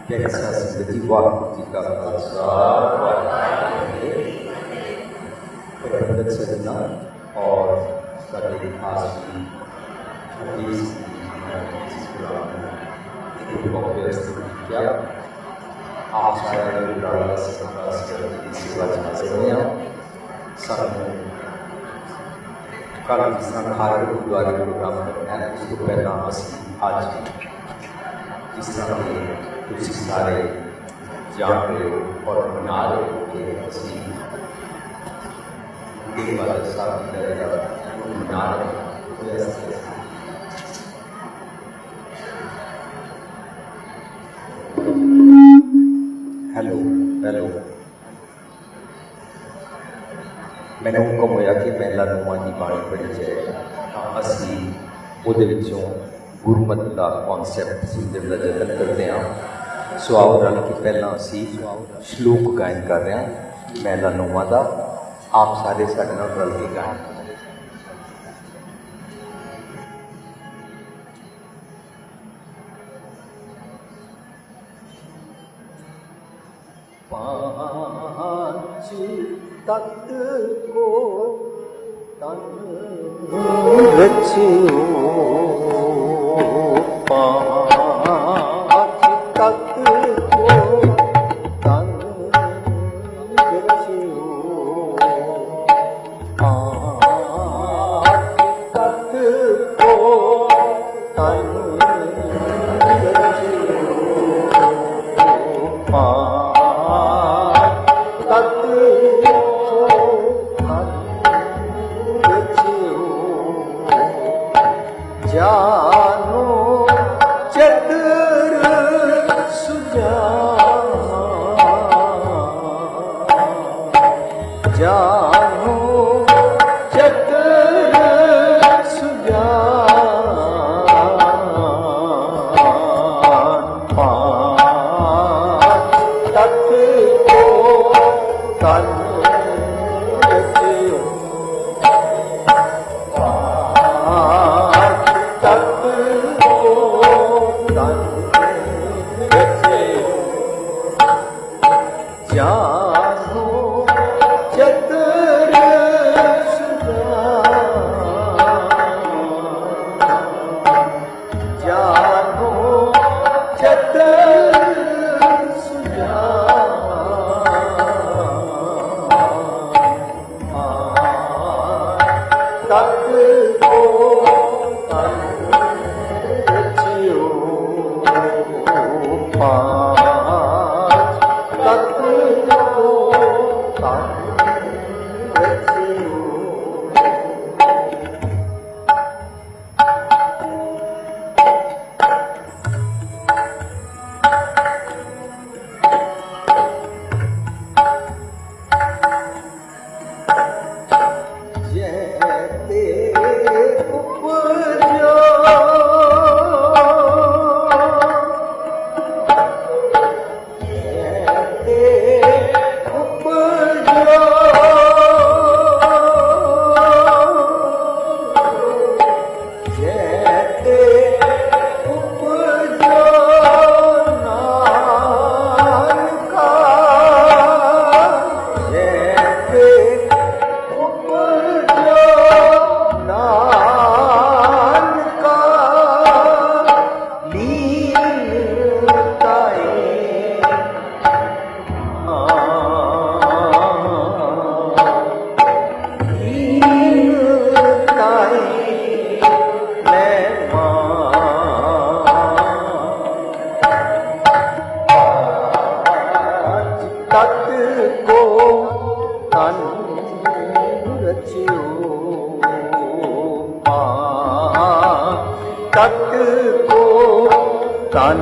कैसा संगति वाहिगुरू जी का खालसा पंडित सजना और साढ़े खास क्या आप सारे सेवा कल संखार गुरुद्वारे प्रोग्राम करना है। उसको पहला असी आज जिस तरह तुम सारे जान रहे हो और मना रहे हो कि असी मना रहे हो। हेलो हेलो मैंने हुक्म होया कि पहला नौवां की बाणी पढ़ी जाए। असी उहदे विचों गुरमत का कॉन्सैप्ट समझण का जतन करते हैं। सो आओ रल के पहला असी श्लोक गायन कर रहे हैं पहला नौवां का। आप सारे साडे नाल रल के गायन करें। पांच तत्व को तन रचियो, पांच तत्व को तन रचियो, पांच तत्व को तन रचियो, जानो चतुर सुजान, जानो चतुर सुजान, पांच तत्व को तन रचियो, जानो चतुर सुजान, जानो चतुर सुजान, तत्व को तन रचियो, तत्व को तन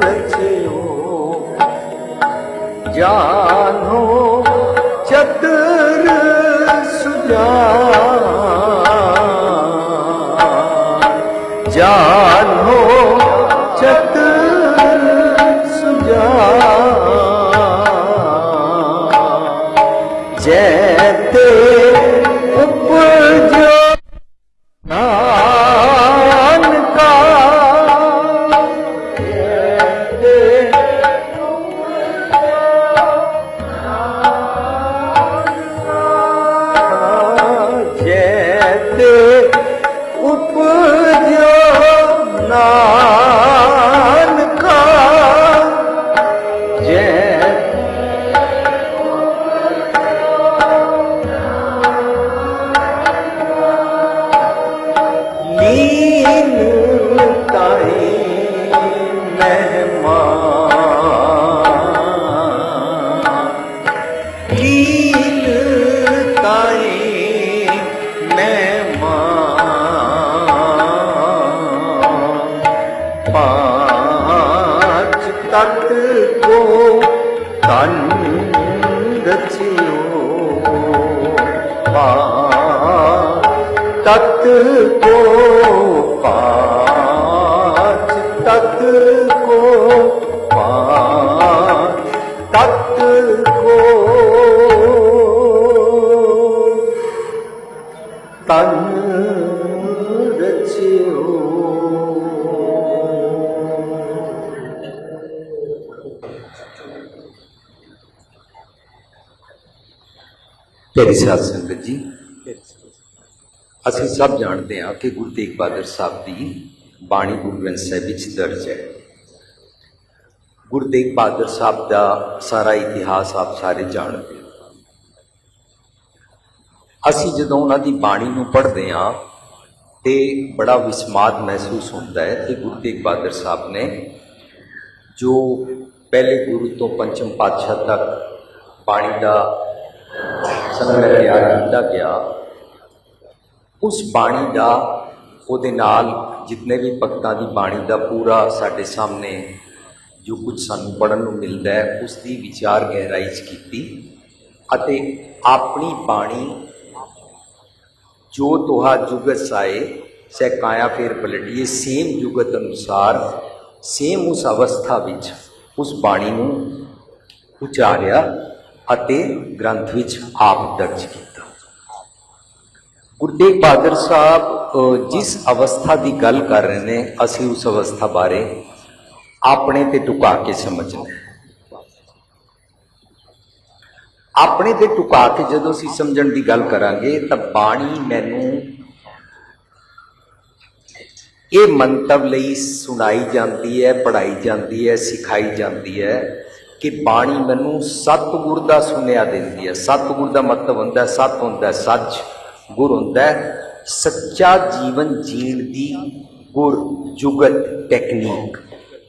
रचियो, जानो चतुर सुजान, जानो चतुर सुजान, जैते उपजो नानका, जैते पांच तत्व को तन रचियो, पांच तत्व को, पांच तत्व को, पांच तत्व को तन रचियो। प्यारी साध संगत जी, ਅਸੀਂ ਸਭ ਜਾਣਦੇ ਹਾਂ ਕਿ ਗੁਰੂ ਤੇਗ ਬਹਾਦਰ ਸਾਹਿਬ ਦੀ ਬਾਣੀ ਗੁਰੂ ਗ੍ਰੰਥ ਸਾਹਿਬ ਵਿੱਚ ਦਰਜ ਹੈ। ਗੁਰੂ ਤੇਗ ਬਹਾਦਰ ਸਾਹਿਬ ਦਾ ਸਾਰਾ ਇਤਿਹਾਸ ਆਪ ਸਾਰੇ ਜਾਣਦੇ ਹੋ। ਅਸੀਂ ਜਦੋਂ ਉਹਨਾਂ ਦੀ ਬਾਣੀ ਨੂੰ ਪੜ੍ਹਦੇ ਹਾਂ ਤੇ ਬੜਾ ਵਿਸਮਾਦ ਮਹਿਸੂਸ ਹੁੰਦਾ ਹੈ ਕਿ ਗੁਰੂ ਤੇਗ ਬਹਾਦਰ ਸਾਹਿਬ ਨੇ ਜੋ ਪਹਿਲੇ ਗੁਰੂ ਤੋਂ ਪੰਚਮ ਪਾਤਸ਼ਾਹ ਤੱਕ ਬਾਣੀ ਦਾ ਸੰਗ੍ਰਹਿ ਤਿਆਰ ਕੀਤਾ ਗਿਆ, ਉਸ ਬਾਣੀ ਦਾ ਉਹਦੇ ਨਾਲ ਜਿਤਨੇ ਵੀ ਭਗਤਾਂ ਦੀ ਬਾਣੀ ਦਾ ਪੂਰਾ ਸਾਡੇ ਸਾਹਮਣੇ ਜੋ ਕੁਝ ਸਾਨੂੰ ਪੜ੍ਹਨ ਨੂੰ ਮਿਲਦਾ ਹੈ ਉਸ ਦੀ ਵਿਚਾਰ ਗਹਿਰਾਈ 'ਚ ਕੀਤੀ ਅਤੇ ਆਪਣੀ ਬਾਣੀ ਜੋ ਤੋਹਾ ਜੁਗਤ ਸਾਏ ਸੈ ਕਾਇਆ ਫੇਰ ਪਲਟੀਏ, ਸੇਮ ਜੁਗਤ ਅਨੁਸਾਰ ਸੇਮ ਉਸ ਅਵਸਥਾ ਵਿੱਚ ਉਸ ਬਾਣੀ ਨੂੰ ਉਚਾਰਿਆ ਅਤੇ ਗ੍ਰੰਥ ਵਿੱਚ ਆਪ ਦਰਜ ਕੀਤਾ। ਗੁਰੂ ਤੇਗ ਬਹਾਦਰ ਸਾਹਿਬ ਜਿਸ ਅਵਸਥਾ ਦੀ ਗੱਲ ਕਰ ਰਹੇ ਨੇ, ਅਸੀਂ ਉਸ ਅਵਸਥਾ ਬਾਰੇ ਆਪਣੇ ਤੇ ਟੁਕਾ ਕੇ ਸਮਝਣਾ। ਆਪਣੇ ਤੇ ਟੁਕਾ ਕੇ ਜਦੋਂ ਅਸੀਂ ਸਮਝਣ ਦੀ ਗੱਲ ਕਰਾਂਗੇ ਤਾਂ ਬਾਣੀ ਮੈਨੂੰ ਇਹ ਮੰਤਵ ਲਈ ਸੁਣਾਈ ਜਾਂਦੀ ਹੈ, ਪੜ੍ਹਾਈ ਜਾਂਦੀ ਹੈ, ਸਿਖਾਈ ਜਾਂਦੀ ਹੈ ਕਿ ਬਾਣੀ ਮੈਨੂੰ ਸਤਿਗੁਰ ਦਾ ਸੁਨੇਹਾ ਦਿੰਦੀ ਹੈ। ਸਤਿਗੁਰ ਦਾ ਮਤਲਬ ਹੁੰਦਾ, ਸਤ ਹੁੰਦਾ ਸੱਚ, ਗੁਰ ਹੁੰਦਾ ਸੱਚਾ ਜੀਵਨ ਜੀਣ ਦੀ ਗੁਰ ਜੁਗਤ ਟੈਕਨੀਕ,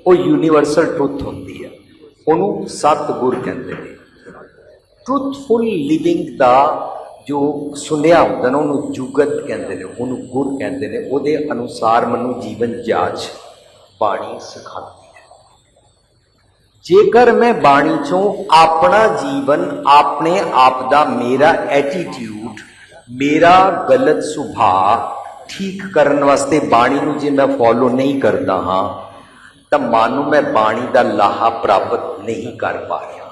ਉਹ ਯੂਨੀਵਰਸਲ ਟਰੁੱਥ ਹੁੰਦੀ ਹੈ, ਉਹਨੂੰ ਸਤਿਗੁਰ ਕਹਿੰਦੇ ਨੇ। ਟਰੁੱਥਫੁਲ ਲਿਵਿੰਗ ਦਾ ਜੋ ਸੁਨੇਹਾ ਹੁੰਦਾ ਨਾ ਉਹਨੂੰ ਜੁਗਤ ਕਹਿੰਦੇ ਨੇ, ਉਹਨੂੰ ਗੁਰ ਕਹਿੰਦੇ ਨੇ। ਉਹਦੇ ਅਨੁਸਾਰ ਮੈਨੂੰ ਜੀਵਨ ਜਾਚ ਬਾਣੀ ਸਿਖਾਉਂਦੀ ਹੈ। ਜੇਕਰ ਮੈਂ ਬਾਣੀ ਚੋਂ ਆਪਣਾ ਜੀਵਨ, ਆਪਣੇ ਆਪ ਦਾ ਮੇਰਾ ਐਟੀਟਿਊਡ, ਮੇਰਾ ਗਲਤ ਸੁਭਾਅ ਠੀਕ ਕਰਨ ਵਾਸਤੇ ਬਾਣੀ ਨੂੰ ਜੇ ਮੈਂ ਫੋਲੋ ਨਹੀਂ ਕਰਦਾ ਹਾਂ ਤਾਂ ਮਾਨੋ ਮੈਂ ਬਾਣੀ ਦਾ ਲਾਹਾ ਪ੍ਰਾਪਤ ਨਹੀਂ ਕਰ ਪਾ ਰਿਹਾ।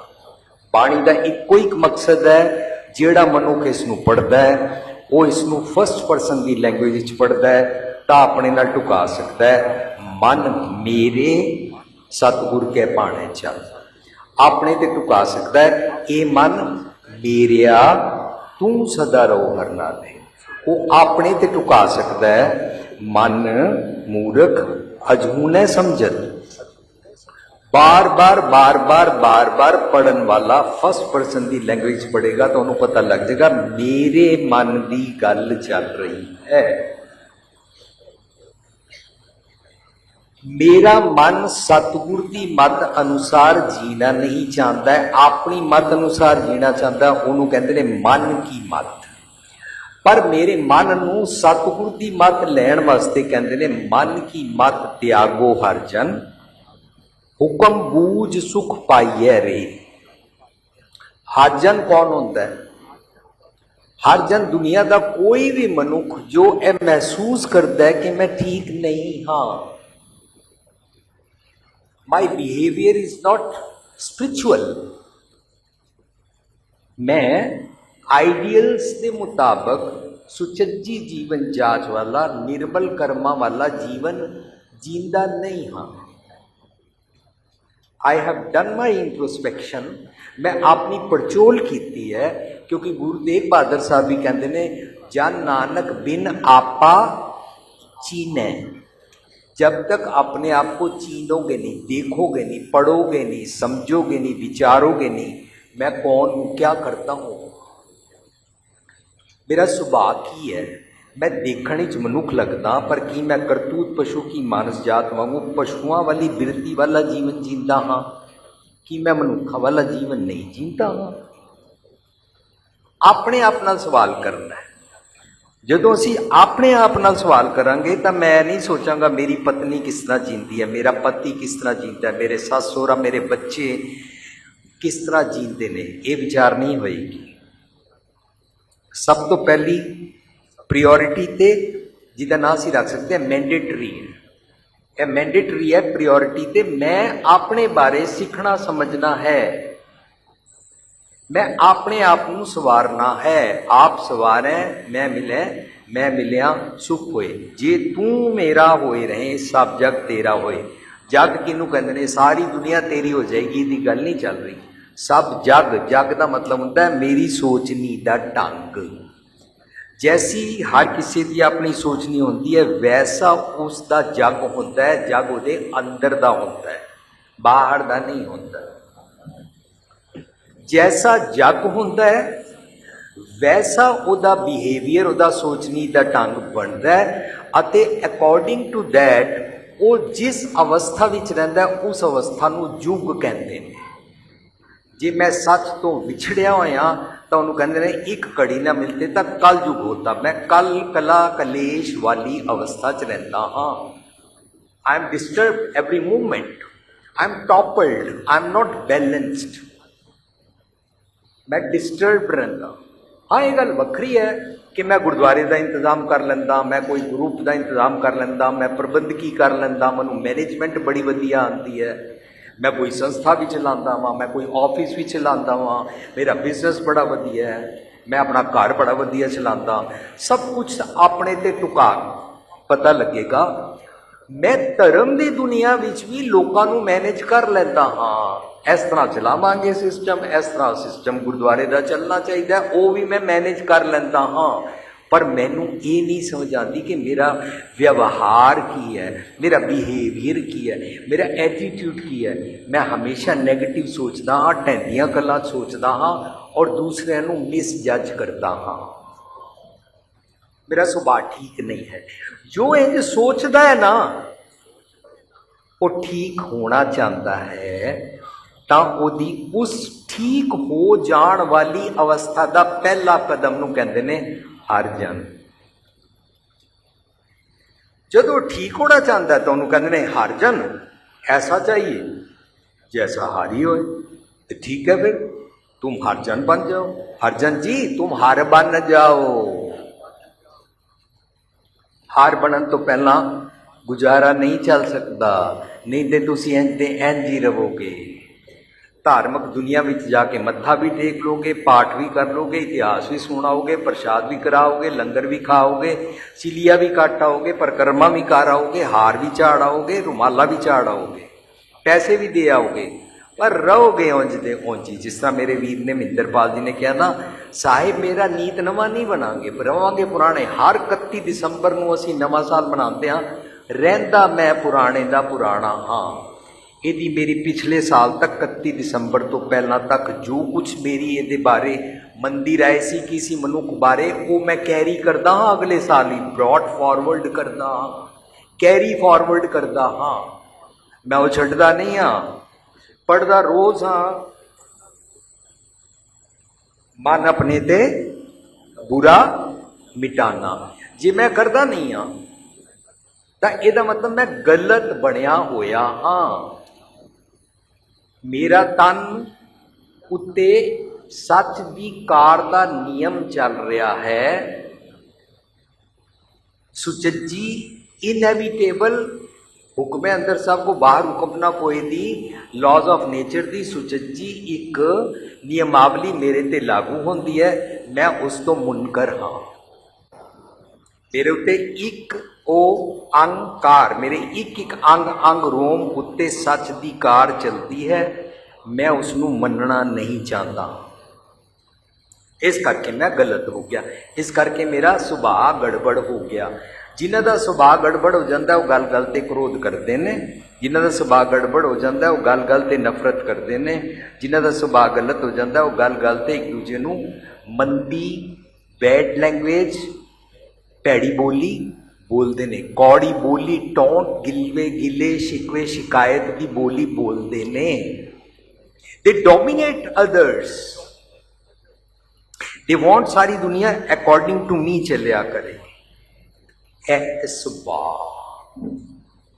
ਬਾਣੀ ਦਾ ਇੱਕੋ ਇੱਕ ਮਕਸਦ ਹੈ, ਜਿਹੜਾ ਮਨੁੱਖ ਇਸ ਨੂੰ ਪੜ੍ਹਦਾ ਹੈ ਉਹ ਇਸ ਨੂੰ ਫਸਟ ਪਰਸਨ ਦੀ ਲੈਂਗੁਏਜ ਵਿੱਚ ਪੜ੍ਹਦਾ ਹੈ ਤਾਂ ਆਪਣੇ ਨਾਲ ਟੁਕਾ ਸਕਦਾ ਹੈ, ਮਨ ਮੇਰੇ ਸਤਿਗੁਰ ਕੇ ਭਾਣੇ ਚੱਲ। ਆਪਣੇ ਤੇ ਟੁਕਾ ਸਕਦਾ ਹੈ, ਇਹ ਮਨ ਮੇਰਿਆ ਤੂੰ ਸਦਾ ਰਹੋ ਹਰ ਨਾਲੇ। ਉਹ ਆਪਣੇ ਤੇ ਟੁਕਾ ਸਕਦਾ ਹੈ, ਮਨ ਮੂਰਖ ਅਜੂਨੇ ਸਮਝਤ। ਬਾਰ ਪੜਨ ਵਾਲਾ ਫਸਟ ਪਰਸਨ ਦੀ ਲੈਂਗੁਏਜ ਪੜੇਗਾ ਤਾਂ ਉਹਨੂੰ ਪਤਾ ਲੱਗ ਜਾਏਗਾ ਮੇਰੇ ਮਨ ਦੀ ਗੱਲ ਚੱਲ ਰਹੀ ਹੈ। ਮੇਰਾ ਮਨ ਸਤਿਗੁਰ ਦੀ ਮੱਤ ਅਨੁਸਾਰ ਜੀਣਾ ਨਹੀਂ ਚਾਹੁੰਦਾ, ਆਪਣੀ ਮੱਤ ਅਨੁਸਾਰ ਜੀਣਾ ਚਾਹੁੰਦਾ, ਉਹਨੂੰ ਕਹਿੰਦੇ ਨੇ ਮਨ ਕੀ ਮੱਤ। ਪਰ ਮੇਰੇ ਮਨ ਨੂੰ ਸਤਿਗੁਰ ਦੀ ਮੱਤ ਲੈਣ ਵਾਸਤੇ ਕਹਿੰਦੇ ਨੇ ਮਨ ਕੀ ਮੱਤ ਤਿਆਗੋ ਹਰ ਜਨ, ਹੁਕਮ ਬੂਝ ਸੁਖ ਪਾਈਐ ਰੇ। ਹਰ ਜਨ ਕੌਣ ਹੁੰਦਾ ਹੈ? ਹਰ ਜਨ ਦੁਨੀਆ ਦਾ ਕੋਈ ਵੀ ਮਨੁੱਖ ਜੋ ਇਹ ਮਹਿਸੂਸ ਕਰਦਾ ਹੈ ਕਿ ਮੈਂ ਠੀਕ ਨਹੀਂ ਹਾਂ, my behavior is not spiritual, मैं आइडियल्स के मुताबिक सुचज्जी जीवन जाच वाला निर्मल कर्मा वाला जीवन जींदा नहीं हाँ। आई हैव डन माई इंट्रोस्पैक्शन, मैं अपनी पड़चोल की है, क्योंकि गुरु तेग बहादुर साहब भी कहते हैं जन नानक बिन आपा चीने। जब तक अपने आप को चीनोगे नहीं, देखोगे नहीं, पढ़ोगे नहीं, समझोगे नहीं, विचारोगे नहीं मैं कौन हूँ, क्या करता हूँ, मेरा सुभाव की है, मैं देखने च मनुख लगता पर कि मैं करतूत पशु की मानस जात वांगू पशुओं वाली बिरती वाला जीवन जींदा हाँ कि मैं मनुखा वाला जीवन नहीं जींदा हाँ। अपने आप नाल सवाल करना है। ਜਦੋਂ ਅਸੀਂ ਆਪਣੇ ਆਪ ਨਾਲ ਸਵਾਲ ਕਰਾਂਗੇ ਤਾਂ ਮੈਂ ਨਹੀਂ ਸੋਚਾਂਗਾ ਮੇਰੀ ਪਤਨੀ ਕਿਸ ਤਰ੍ਹਾਂ ਜੀਂਦੀ ਹੈ, ਮੇਰਾ ਪਤੀ ਕਿਸ ਤਰ੍ਹਾਂ ਜੀਂਦਾ ਹੈ, ਮੇਰੇ ਸੱਸ ਸਹੁਰਾ ਮੇਰੇ ਬੱਚੇ ਕਿਸ ਤਰ੍ਹਾਂ ਜੀਂਦੇ ਨੇ, ਇਹ ਵਿਚਾਰ ਨਹੀਂ ਹੋਏਗੀ। ਸਭ ਤੋਂ ਪਹਿਲੀ ਪ੍ਰਾਇੋਰਟੀ ਤੇ ਜਿਹਦਾ ਨਾਂ ਅਸੀਂ ਰੱਖ ਸਕਦੇ ਹਾਂ ਮੈਂਡੇਟਰੀ ਹੈ। ਇਹ ਮੈਂਡੇਟਰੀ ਹੈ ਪ੍ਰਾਇੋਰਟੀ ਤੇ ਮੈਂ ਆਪਣੇ ਬਾਰੇ ਸਿੱਖਣਾ ਸਮਝਣਾ ਹੈ, मैं अपने आप ਨੂੰ ਸਵਾਰਨਾ ਹੈ। ਆਪ ਸਵਾਰੈ ਮੈਂ ਮਿਲਿਆ ਸੁਖ ਹੋਏ, ਜੇ ਤੂੰ ਮੇਰਾ ਹੋਏ ਰਹੇ ਸਭ ਜਗ ਤੇਰਾ ਹੋਏ। ਜਗ ਕਿਹਨੂੰ ਕਹਿੰਦੇ ਨੇ? ਸਾਰੀ ਦੁਨੀਆ ਤੇਰੀ ਹੋ ਜਾਏਗੀ ਦੀ ਗੱਲ ਨਹੀਂ ਚੱਲ ਰਹੀ। ਸਭ ਜਗ, ਜਗ ਦਾ ਮਤਲਬ ਹੁੰਦਾ ਹੈ ਮੇਰੀ ਸੋਚਣੀ ਦਾ ਢੰਗ। जैसी हर किसी की अपनी सोचनी होती है वैसा उसका जग होता है। जग ਉਹਦੇ अंदर ਦਾ ਹੁੰਦਾ ਹੈ, ਬਾਹਰ ਦਾ नहीं होता। जैसा जग ਹੁੰਦਾ है वैसा ਉਹਦਾ ਬਿਹੇਵੀਅਰ, ਉਹਦਾ ਸੋਚਣੀ ਦਾ ਢੰਗ ਬਣਦਾ ਹੈ ਅਤੇ ਅਕੋਰਡਿੰਗ ਟੂ ਦੈਟ ਉਹ ਜਿਸ ਅਵਸਥਾ ਵਿੱਚ ਰਹਿੰਦਾ ਉਸ ਅਵਸਥਾ ਨੂੰ ਯੁੱਗ ਕਹਿੰਦੇ ਨੇ। ਜੇ ਮੈਂ ਸੱਚ ਤੋਂ ਵਿਛੜਿਆ ਹੋਇਆ ਤਾਂ ਉਹਨੂੰ ਕਹਿੰਦੇ ਨੇ ਇੱਕ ਘੜੀ ਨਾ ਮਿਲਦੇ ਤਾਂ ਕਲ ਯੁੱਗ ਹੁੰਦਾ। ਮੈਂ ਕਲ ਕਲਾ ਕਲੇਸ਼ ਵਾਲੀ ਅਵਸਥਾ 'ਚ ਰਹਿੰਦਾ ਹਾਂ। I am disturbed every movement, I am toppled, I am not balanced. मैं डिस्टर्ब रहता। हाँ, ये गल वक्री है कि मैं गुरुद्वारे का इंतजाम कर लेंदा, मैं कोई ग्रुप का इंतजाम कर लेंदा, मैं प्रबंधकी कर लेंदा, मैनू मैनेजमेंट बड़ी वधिया आती है, मैं कोई संस्था भी चलाता वा, मैं कोई ऑफिस भी चलाता वा, मेरा बिजनेस बड़ा वधिया है, मैं अपना घर बड़ा वधिया चलाता। सब कुछ अपने ते टुका पता लगेगा। मैं धर्म की दुनिया विच भी लोगों को मैनेज कर लेंदा हाँ। इस तरह चलावांगे सिस्टम, इस तरह सिस्टम गुरुद्वारे का चलना चाहिए, वो भी मैं मैनेज कर लेंदा हाँ। पर मैनू ये नहीं समझ आती कि मेरा व्यवहार की है, मेरा बिहेवियर की है, मेरा एटीट्यूड की है। मैं हमेशा नैगेटिव सोचता हाँ, ढैंदियां गल्लां सोचता हाँ और दूसरे नू मिसजज करता हाँ। मेरा सुभाव ठीक नहीं है। जो इंज सोचता है ना वो ठीक होना चाहता है, ਤਾਂ ਉਹਦੀ ਉਸ ਠੀਕ ਹੋ ਜਾਣ ਵਾਲੀ ਅਵਸਥਾ ਦਾ ਪਹਿਲਾ ਕਦਮ ਨੂੰ ਕਹਿੰਦੇ ਨੇ ਹਰਜਨ। ਜਦੋਂ ਠੀਕ ਹੋਣਾ ਚਾਹੁੰਦਾ ਤਾਂ ਉਹਨੂੰ ਕਹਿੰਦੇ ਨੇ ਹਰਜਨ ऐसा चाहिए जैसा हारी होए। तो ठीक है, फिर तुम हरजन बन जाओ। हरजन जी तुम हर बन जाओ। हार बनन तो पहला गुजारा नहीं चल सकता, नहीं तो तुसी इंज दे इंज ही रहोगे। धार्मिक दुनिया में जाके मत्था भी टेक लोगे, पाठ भी कर लोगे, इतिहास भी सुनाओगे, प्रसाद भी कराओगे, लंगर भी खाओगे, चिलिया भी काट आओगे, परिक्रमा भी कर आओगे, हार भी चाड़ आओगे, रुमाला भी चाड़ आओगे, पैसे भी दे आओगे, पर रहोगे उंज दे उंज ही। जिस तरह मेरे वीर ने मिंदरपाल जी ने कहा ना, साहिब मेरा नीत नवा नहीं बनांगे, रवांगे पुराने। हर 31 दिसंबर को असी नवा साल मनाते हाँ, रहिंदा मैं पुराने दा पुराना हाँ। यदि मेरी पिछले साल तक 31 दिसंबर तो पहला तक जो कुछ मेरी ये बारे मंदी राय सी किसी मनुख बारे वो मैं कैरी करता हाँ, अगले साल ही ब्रॉड फॉरवर्ड करता हाँ, कैरी फॉरवर्ड करता हाँ। मैं वो छड्डदा नहीं हाँ, पढ़दा रोज हाँ। मन अपने ते बुरा मिटाना जे मैं करदा नहीं हाँ तो यदा मतलब मैं गलत बनया होया हाँ। मेरा तन उत्ते सच दी कार का नियम चल रहा है। सुचज्जी इनएविटेबल हुक्म अंदर सब को बाहर हुक्म ना कोई दी, लॉज ऑफ नेचर दी सुचज्जी एक नियमावली मेरे ते लागू होंदी है। मैं उस तो मुनकर हाँ। मेरे उत्ते एक ओ अंकार, मेरे एक एक अंग अंग रोम उत्ते सच दी कार चलती है। मैं उसनू मनना नहीं चाहता, इस करके मैं गलत हो गया, इस करके मेरा सुभाव गड़बड़ हो गया। जिन्हां दा सुभाव गड़बड़ हो जाता है वो गल गल ते क्रोध करते हैं, जिन्हां दा सुभाव गड़बड़ हो जाता है वो गल गल ते नफरत करते हैं, जिन्हां दा सुभाव गलत हो जाता है वो गल गल ते एक दूजे नू मंदी बैड लैंग्वेज भैड़ी बोली बोलते ने, कौड़ी बोली टोंट गिलवे गिले शिकवे शिकायत की बोली बोलते ने। दे डोमिनेट अदर्स, दे वांट सारी दुनिया अकॉर्डिंग टू मी चलिया करे। ए सुभाव,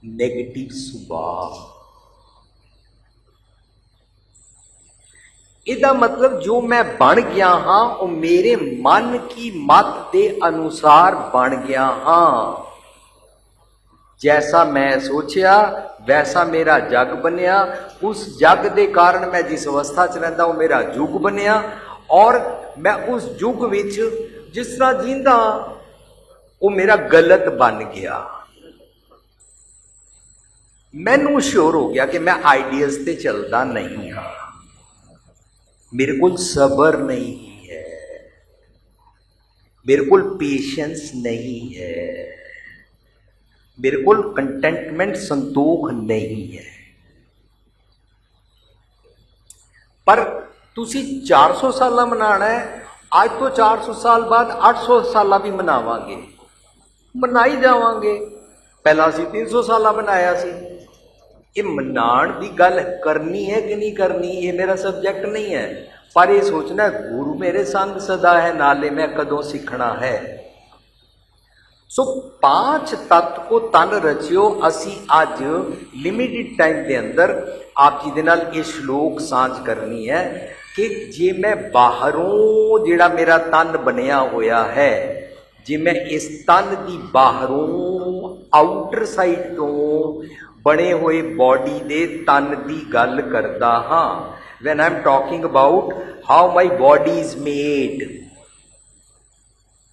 नेगेटिव सुभाव। इहदा मतलब जो मैं बन गया हाँ वो मेरे मन की मत के अनुसार बन गया हाँ। जैसा मैं सोचिया वैसा मेरा जग बनया, उस जग के कारण मैं जिस अवस्था च रहिंदा वो मेरा युग बनया, और मैं उस युग विच जिस तरह जींदा वो मेरा गलत बन गया। मैनू श्योर हो गया कि मैं आइडियल्स ते चलदा नहीं हाँ, मेरे को सबर नहीं है, मेरे को पेशेंस नहीं है, मेरे को कंटेंटमेंट संतोख नहीं है। पर तुसी 400 साल मनाना है, आज तो 400 साल बाद 800 साल भी मनावांगे, मनाई जावांगे। पहला असी 300 साल मनाया सी। ये मनाण की गल करनी है कि नहीं करनी, ये मेरा सब्जेक्ट नहीं है, पर ये सोचना गुरु मेरे संग सदा है, नाले मैं कदों सीखना है। सो 5 तत्व को तन रचियो असी अज लिमिटेड टाइम के अंदर आप जी दे नाल ये श्लोक सांझ करनी है कि जे मैं बाहरों जिहड़ा मेरा तन बनया होया है, जे मैं इस तन की बाहरों आउटर साइड तो बने हुए बॉडी दे तन की गल करदा हाँ, when I'm talking about how my body is made,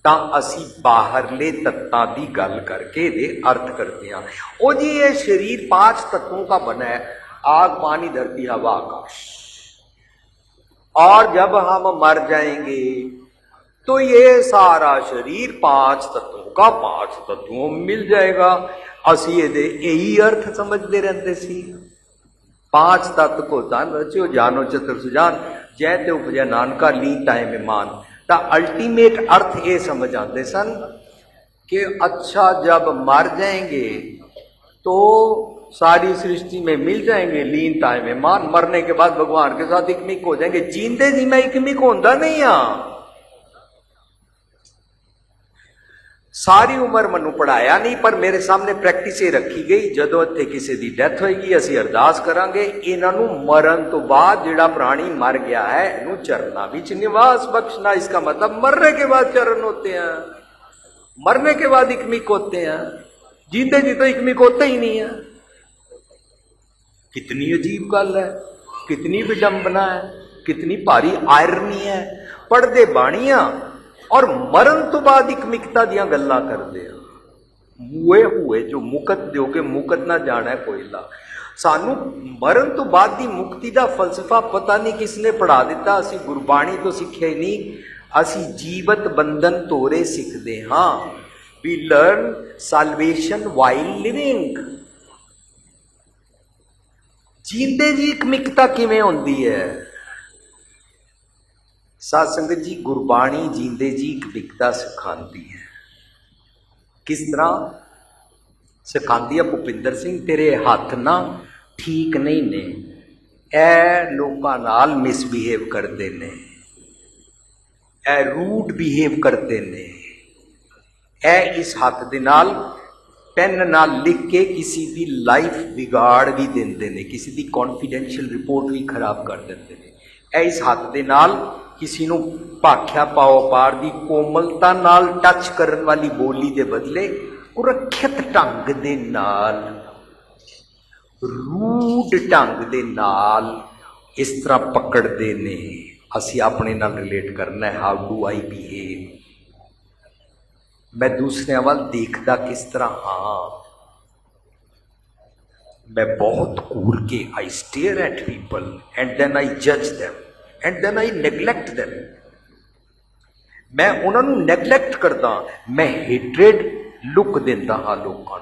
तां असी बाहरले तत्तां की गल करके ये अर्थ करते हैं। ओ जी ये शरीर 5 तत्वों का बना है, आग पानी धरती हवा आकाश, और जब हम मर जाएंगे तो ये सारा शरीर 5 तत्वों का 5 तत्वों में मिल जाएगा। असी यही अर्थ समझते रहते सी। 5 तत्व को तन रचियो जानो चतुर सुजान, जय ते उपजै नानका लीन टाइम ईमान। ता अल्टीमेट अर्थ ये समझ आते सन कि अच्छा जब मर जाएंगे तो सारी सृष्टि में मिल जाएंगे लीन टाइम ईमान, मरने के बाद भगवान के साथ इकमिक हो जाएंगे। जींदे जी मैं इकमिक होंदा नहीं हाँ। सारी उम्र मनु पढ़ाया नहीं, पर मेरे सामने प्रैक्टिस ये रखी गई, जदों इत्थे किसी की डेथ होएगी असी अरदास करांगे, इन्हों मरण तो बाद जिहड़ा प्राणी मर गया है इनू चरना विच निवास बख्शना। इसका मतलब मरने के बाद चरण होते हैं, मरने के बाद इकमिक होते हैं, जीते जी तो इकमिक होते ही नहीं है। कितनी अजीब गल है, कितनी विडंबना है, कितनी भारी आयरनी है। पढ़दे बाणियां और मरण तो बाद इकमिकता दियां गल्लां करदे आ। मुए हुए जो मुकत दो के मुकत ना जाना है कोयला। सानू मरण तो बाद दी मुक्ति का फलसफा पता नहीं किसने पढ़ा दिता, असी गुरबाणी तो सीखे नहीं, असी जीवत बंधन तोरे सीखते हाँ। We learn salvation while living. जींदे जी इकमिकता किवें होंदी है? साध संगत जी गुरबाणी जींदे जी इकमिकता सिखाती है। किस तरह सिखाती है? भुपिंदर सिंह तेरे हथ ना ठीक नहीं ने, ए लोकां नाल मिसबिहेव करते ने, ए रूड बिहेव करते ने, ए इस हथ दे नाल पेन नाल लिख के किसी की लाइफ बिगाड़ भी देंदे ने, किसी की कॉन्फिडेंशियल रिपोर्ट भी खराब कर देंदे ने। ए इस हथ दे नाल किसी नूं भाख्या पाओ पार दी कोमलता नाल टच करन वाली बोली दे बदले सुरक्षित ढंग दे नाल, रूड ढंग दे नाल इस तरह पकड़ते ने। असी अपने नाल रिलेट करना है, हाउ डू आई बिहेव, मैं दूसरे वाल देखता किस तरह हाँ। मैं बहुत घूर के I stare at people and then I जज them and then I neglect them. मैं उन्होंने नेगलैक्ट करता, मैं हेट्रेड लुक देता हाँ लोगों,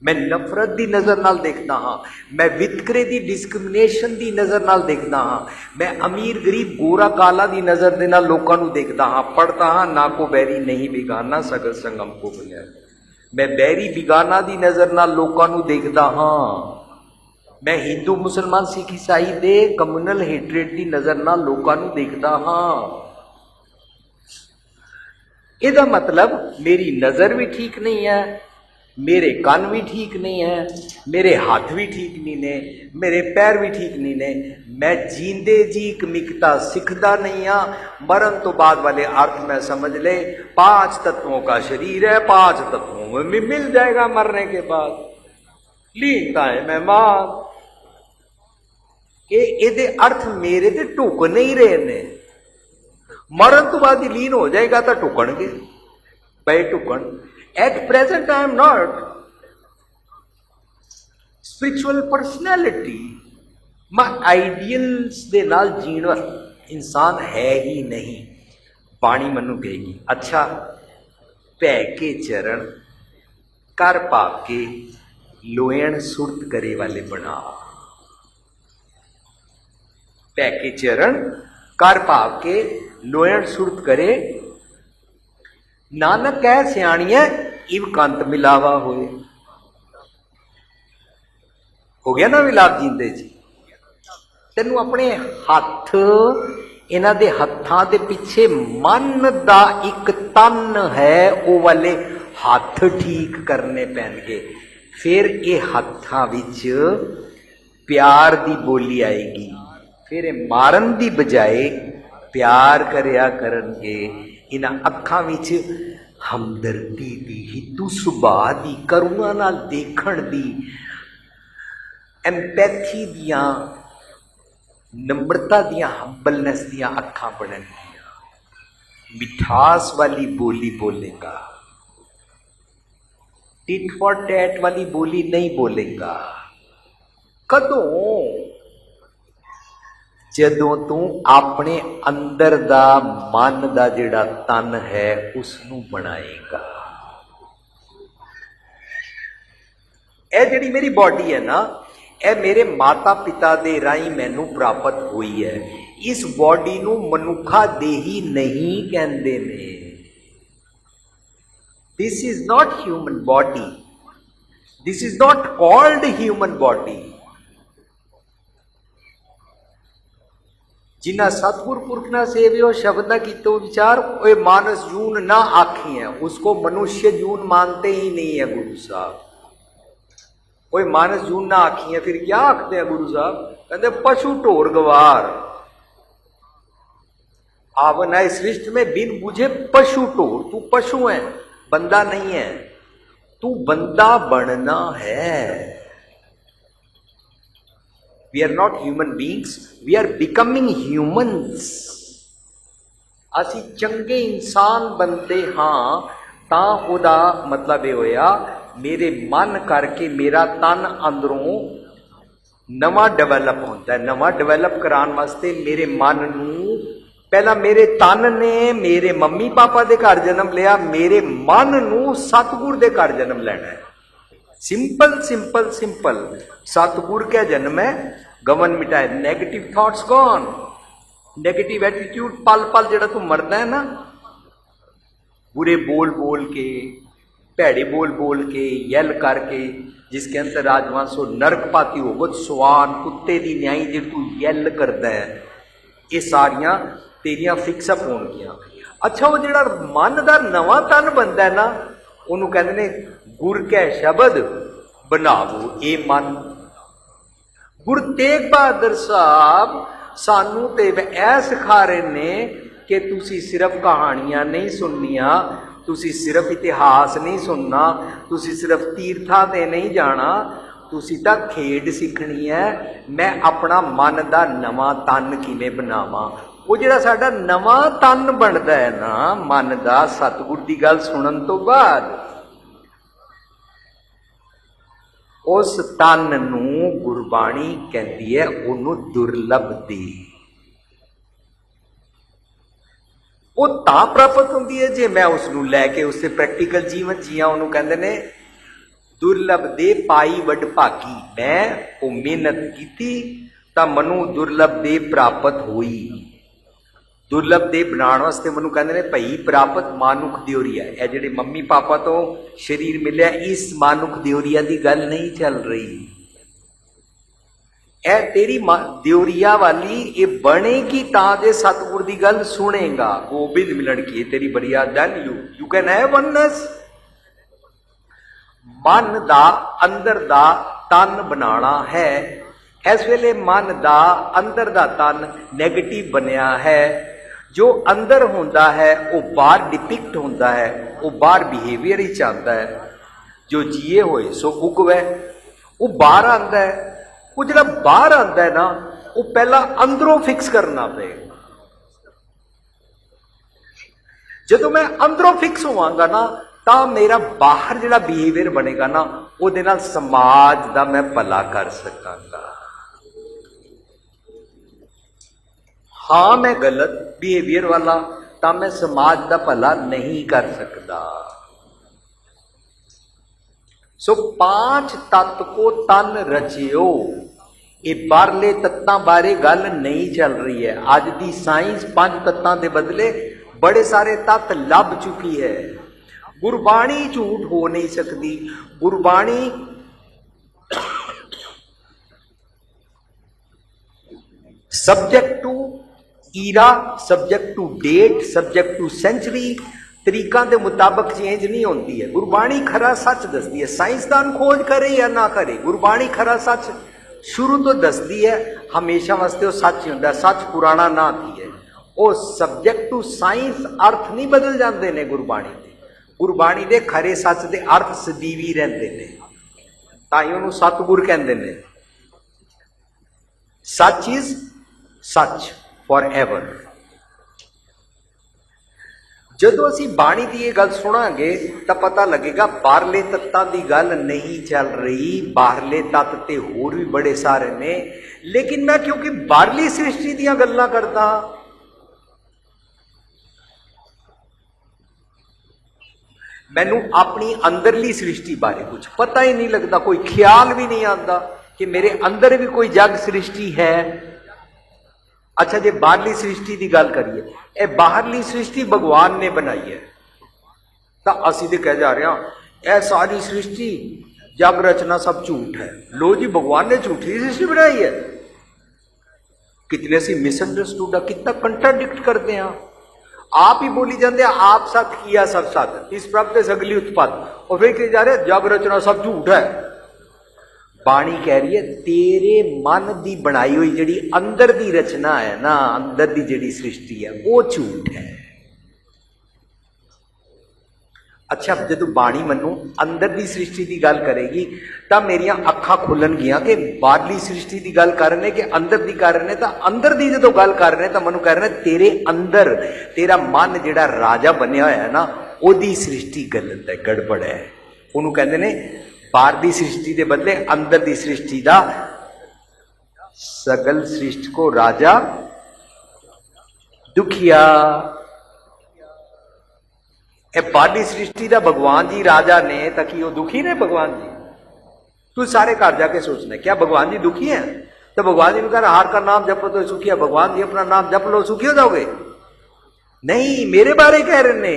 मैं नफरत की नज़र नाल देखता हाँ, मैं वितकरे की डिस्क्रिमिनेशन की नज़र नाल देखता हाँ, मैं अमीर गरीब गोरा काला की नज़र दे नाल लोगों को देखता हाँ। पढ़ता हाँ ना को बैरी नहीं बिगाना सगल संगम को बुनिया। मैं बैरी बिगाना की नज़र नाल लोगों को देखता हाँ। मैं हिंदू मुसलमान सिख ईसाई दे कम्यूनल हेट्रेड की नज़र नाल लोगों को देखता हाँ। ਇਹਦਾ मतलब मेरी नज़र भी ठीक नहीं है, मेरे कान भी ठीक नहीं है, मेरे हाथ भी ठीक नहीं ने, मेरे पैर भी ठीक नहीं ने, मैं जींदे जी कमिकता सिखता नहीं हाँ। मरण तो बाद वाले अर्थ में समझ ले, 5 तत्वों का शरीर है, 5 तत्वों में भी मिल जाएगा मरने के बाद। लीनता है मेहमान ये अर्थ मेरे ते ढुक नहीं रहे ने। मरण तो बाद ही लीन हो जाएगा तो ढुकणगे पे ढुकण। At present I am not spiritual personality. मैं आइडियल्स दे नाल जीण वाला इंसान है ही नहीं। बाणी मनु कहेगी अच्छा भै के चरण कर पाप के लोयण सुरत करे वाले बना। भै के चरण कर पाप के लोयण सुरत करे, नानक कह सियाणिए इव कंत मिलावा होए। हो गया ना विलाप जींदे जी। तेनू अपने हथ इन्हां दे हत्थां दे पिछे मन दा एक तन है, वो वाले हथ ठीक करने पैणगे। फिर ये हत्थां विच प्यार दी बोली आएगी। फिर मारन दी बजाए प्यार करया करनगे। इन्हां अखां विच हमदर्दी दी, हितू सुभाअ दी, करुणा नाल देखण दी, एम्पैथी दियां, नम्रता दियां, हंबलनेस दियां अखां बननगियां। मिठास वाली बोली बोलेगा, टिट फॉर टैट वाली बोली नहीं बोलेगा। कदों जदों तू अपने अंदर दा मन दा जिहड़ा तन है उसनू बनाएगा। यह जिहड़ी मेरी बॉडी है ना, यह मेरे माता पिता दे राही मैनू प्राप्त हुई है। इस बॉडी नू मनुखा देही नहीं कहंदे ने। This is not human body, this is not called human body. जिन्ना सतगुर पुरख ना सेवियो शब्द ना कीतो विचार, ओए मानस जून ना आखी है, उसको मनुष्य जून मानते ही नहीं है गुरु साहब। ओए मानस जून ना आखी है, फिर क्या आखते हैं गुरु साहब? कहते पशु ढोर गवार। आवन आए सृष्टि में बिन बुझे पशु ढोर। तू पशु है, बंदा नहीं है। तू बंदा बनना है। We are not human beings, we are becoming humans. असी चंगे इंसान बनते हाँ तां ओदा मतलब यह होया मेरे मन करके मेरा तन अंदरों नवा डेवलप होता है। नवा डेवलप कराने वास्ते मेरे मन नू पहला मेरे तन ने मेरे मम्मी पापा दे घर जन्म लिया, मेरे मन नू सतगुर दे घर जन्म लेना है। Simple simple simple. सतगुर क्या जन्म है, गमन मिटाए, negative thoughts gone, negative attitude पल पल जड़ा तू मरदा है ना, बुरे बोल बोल के, भैड़े बोल बोल के, यल करके, जिसके अंतर राजवंश नरक पाती हो स्वान कुत्ते दी न्याई जे तू यल करदा है, ये सारियां तेरियां फिक्सअप होणगियां। अच्छा वो जड़ा मन दा नवा तन बनदा है ना, उन्होंने कहते ने गुर कै शब्द बनावो ये मन। गुरु तेग बहादुर साहब सानू ते ऐ सिखा रहे ने कि तुसी सिर्फ कहानियां नहीं सुननिया, तुसी सिर्फ इतिहास नहीं सुनना, तुसी सिर्फ तीर्थां ते नहीं जाना, तुसी तां खेड सीखनी है। मैं अपना मन दा नवा तन किवें बनावां। वो जिहड़ा साडा नवा तन बनदा है ना मन दा, सतगुर दी गल सुनन तो बाद उस तन नू गुरबाणी कहती है उन्हों दुर्लभ दे। वो तां प्राप्त होंदी है जे मैं उसनू लैके उससे प्रैक्टिकल जीवन जिया। उन्होंने कहते ने दुर्लभ दे पाई वड भागी। मैं वो मेहनत की तां मनु दुर्लभ दे प्राप्त हुई। दुर्लभ दे बनाने वास्ते मनु कहते हैं भई प्राप्त मानुख दियोरिया। यह जिहड़े मम्मी पापा तो शरीर मिले इस मानुख दियोरिया की गल नहीं चल रही। ए तेरी दियोरिया वाली ये बनेगी तां जे सतगुर की गल सुनेगा। गोबिंद मिलन की तेरी बरिया then you can have oneness. मन दा अंदर दा तन बनाना है। इस वेले मन दा अंदर दा तन नैगेटिव बनया है। जो अंदर होंदा है वो बाहर डिपिक्ट होंदा है, वो बाहर बिहेवियर ही चाहता है। जो जिए हुए सो उगवे, वो बाहर आंदा है। वो जो बाहर आंदा है ना, वो पहला अंदरों फिक्स करना पेगा। जो मैं अंदरों फिक्स होवांगा ना, तो मेरा बाहर जो बिहेवियर बनेगा ना, वो समाज का मैं भला कर सकांगा। हाँ मैं गलत बिहेवियर वाला, तो मैं समाज का भला नहीं कर सकता। सो 5 तत्व को तन रचियो, ये बारले तत्तां बारे गल नहीं चल रही है। अज की साइंस 5 तत्तां के बदले बड़े सारे तत्व लभ चुकी है। गुरबाणी झूठ हो नहीं सकती। Gurbani subject to era, subject to date, subject to century तरीकों के मुताबिक चेंज नहीं होती है। गुरबाणी खरा सच दसदी है। साइंसदान खोज करे या ना करे, गुरबाणी खरा सच शुरू तो दसदी है। हमेशा वास्ते वो सच ही होंदा। सच पुराना ना थी है। वो सब्जेक्ट टू साइंस अर्थ नहीं बदल जाते ने। गुरबाणी के खरे सच के अर्थ सदीवी रहते हैं, ताई उन्होंने सतगुर कहते हैं। Such is such for ever. जदों असी बाणी की यह गल सुनांगे तो पता लगेगा बाहरले तत्तां की गल नहीं चल रही। बाहरले तत्त ते होर भी बड़े सारे ने, लेकिन मैं क्योंकि बाहरली सृष्टि दीयां गल्लां करदा, मैनू अपनी अंदरली सृष्टि बारे कुछ पता ही नहीं लगता। कोई ख्याल भी नहीं आता कि मेरे अंदर भी कोई जग सृष्टि है। अच्छा जे बाहरली सृष्टि की गल करिए, ये बाहरली सृष्टि भगवान ने बनाई है, तो असी तो कह जा रहे हैं यह सारी सृष्टि जग रचना सब झूठ है। लो जी, भगवान ने झूठी सृष्टि बनाई है। कितने सी मिसअंडरस्टूड है, कितना कंट्राडिक्ट करते हैं। आप ही बोली जाते हैं आप सत किया सब सत, इस प्रभ से सगली उत्पत्त, और फिर कह जा रहे जग रचना सब झूठ है। बाणी कह रही है तेरे मन की बनाई हुई जी अंदर की रचना है ना, अंदर की जी सृष्टि है वो झूठ है। अच्छा जो बाणी मनु अंदर की सृष्टि की गल करेगी तो मेरिया अखा खुलन गिया कि बाहरली सृष्टि की गल कर रहे कि अंदर की कर रहे। तो अंदर की जो गल कर रहे तो मनु कह रहे तेरे अंदर तेरा मन जिहड़ा राजा बनया होया है ना, ओदी सृष्टि गलत है, गड़बड़ है। उन्होंने कहते हैं बाहरली सृष्टि के बदले अंदर की सृष्टि का सगल सृष्टि को राजा दुखिया। बाहरली सृष्टि का भगवान जी राजा ने, ताकि वो दुखी ने भगवान जी। तू सारे घर जाके सोचना क्या भगवान जी दुखी हैं? तो भगवान जी ने कहा हार का नाम जपो तो सुखी है। भगवान जी अपना नाम जप लो सुखी हो जाओगे? नहीं, मेरे बारे कह रहे ने